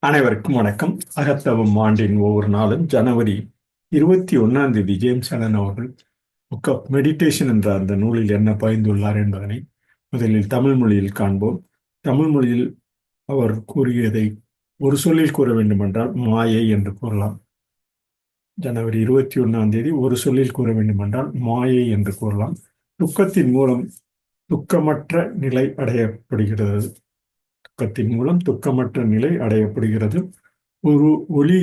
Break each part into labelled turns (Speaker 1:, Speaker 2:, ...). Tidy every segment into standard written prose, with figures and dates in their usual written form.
Speaker 1: அனைவருக்கும் வணக்கம். அகத்தவம் ஆண்டின் ஒவ்வொரு நாளும் ஜனவரி 21 ஜேம்ஸ் அலன் அவர்கள் புக் ஆஃப் மெடிடேஷன் என்ற அந்த நூலில் என்ன பகிர்ந்துள்ளார் என்பதனை முதலில் தமிழ் மொழியில் காண்போம். தமிழ் மொழியில் அவர் கூறியதை ஒரு சொல்லில் கூற வேண்டுமென்றால் மாயை என்று கூறலாம். ஜனவரி 21 ஒரு சொல்லில் கூற வேண்டுமென்றால் மாயை என்று கூறலாம். துக்கத்தின் மூலம் துக்கமற்ற நிலை அடையப்படுகிறது. துக்கத்தின் மூலம் துக்கமற்ற நிலை அடையப்படுகிறது. ஒரு ஒளி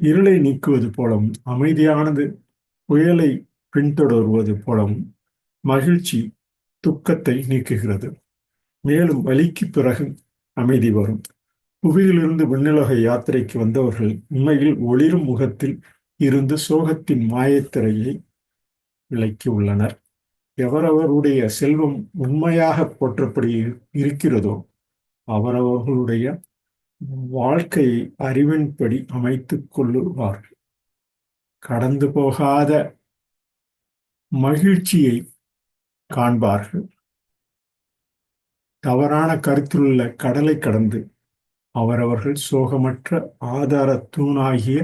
Speaker 1: இருளை நீக்குவது போலவும் அமைதியானது புயலை பின்தொடர்வது போலவும் மகிழ்ச்சி துக்கத்தை நீக்குகிறது. மேலும் வலிக்கு பிறகு அமைதி வரும். புவியிலிருந்து விண்ணுலக யாத்திரைக்கு வந்தவர்கள் உண்மையில் ஒளிரும் முகத்தில் இருந்து சோகத்தின் மாயத்திரையை விலக்கி உள்ளனர். எவரவருடைய செல்வம் உண்மையாக போற்றப்படி இருக்கிறதோ அவரவர்களுடைய வாழ்க்கையை அறிவின்படி அமைத்துக் கொள்ளுவார்கள். கடந்து போகாத மகிழ்ச்சியை காண்பார்கள். தவறான கருத்திலுள்ள கடலை கடந்து அவரவர்கள் சோகமற்ற ஆதார தூணாகிய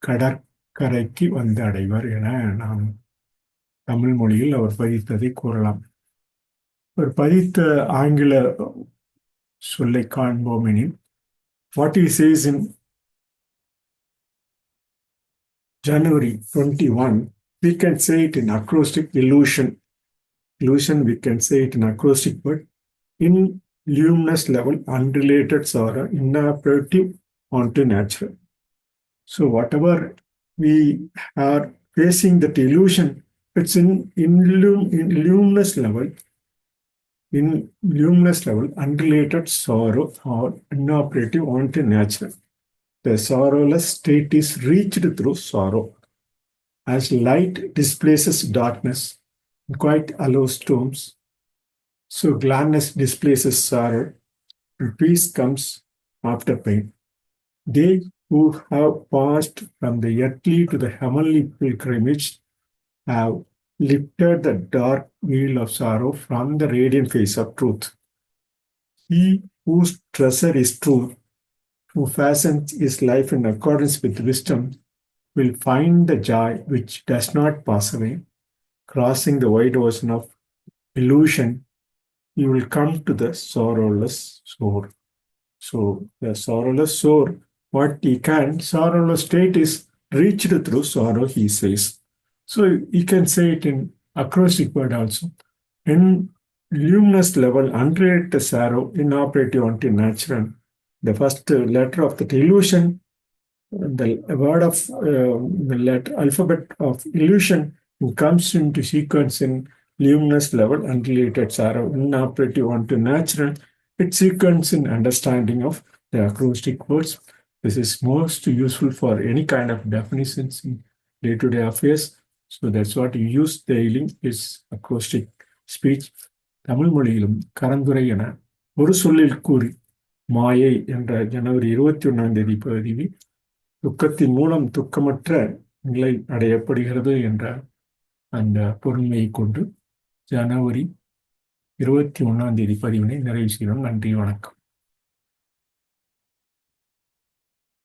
Speaker 1: கடற்கரைக்கு வந்து அடைவர் என நாம் தமிழ் மொழியில் அவர் பதித்ததை கூறலாம். அவர் பதித்த ஆங்கில சொல்லை காண்போம் எனில், what he says in January 21, we can say it in acrostic illusion. Illusion, we can say it in acrostic word. In luminous level, unrelated sorrow, inoperative onto natural. So whatever we are facing that illusion, it's in luminous level. In luminous level, unrelated sorrow or inoperative onto natural. The sorrowless state is reached through sorrow. As light displaces darkness, quiet allows storms, so gladness displaces sorrow, and peace comes after pain. They who have passed from the earthly to the heavenly pilgrimage have lifted the dark veil of sorrow from the radiant face of truth. He whose treasure is truth, who fastens his life in accordance with wisdom, will find the joy which does not pass away. Crossing the wide ocean of illusion, you will come to the sorrowless shore. So, the sorrowless shore, what he can, sorrowless state is reached through sorrow, he says. So, you can say it in acrostic word also. In luminous level, unrelated sorrow, inoperative onto natural. The first letter of the illusion, the word of the letter alphabet of illusion comes into sequence in luminous level, unrelated sorrow, inoperative onto natural. It sequence in understanding of the acrostic words. This is most useful for any kind of definitions in day-to-day affairs. So that's what you use daily is acrostic speech. Tamil மொழியிலும் கரந்துரை என ஒரு சொல்லில் கூறி மாயை என்ற ஜனவரி 21 பதிவில் துக்கத்தின் மூலம் துக்கமற்ற நிலை அடையப்படுகிறது என்ற அந்த பொருண்மையை கொண்டு ஜனவரி 21 பதிவினை நிறைவு செய்கிறோம். நன்றி, வணக்கம்.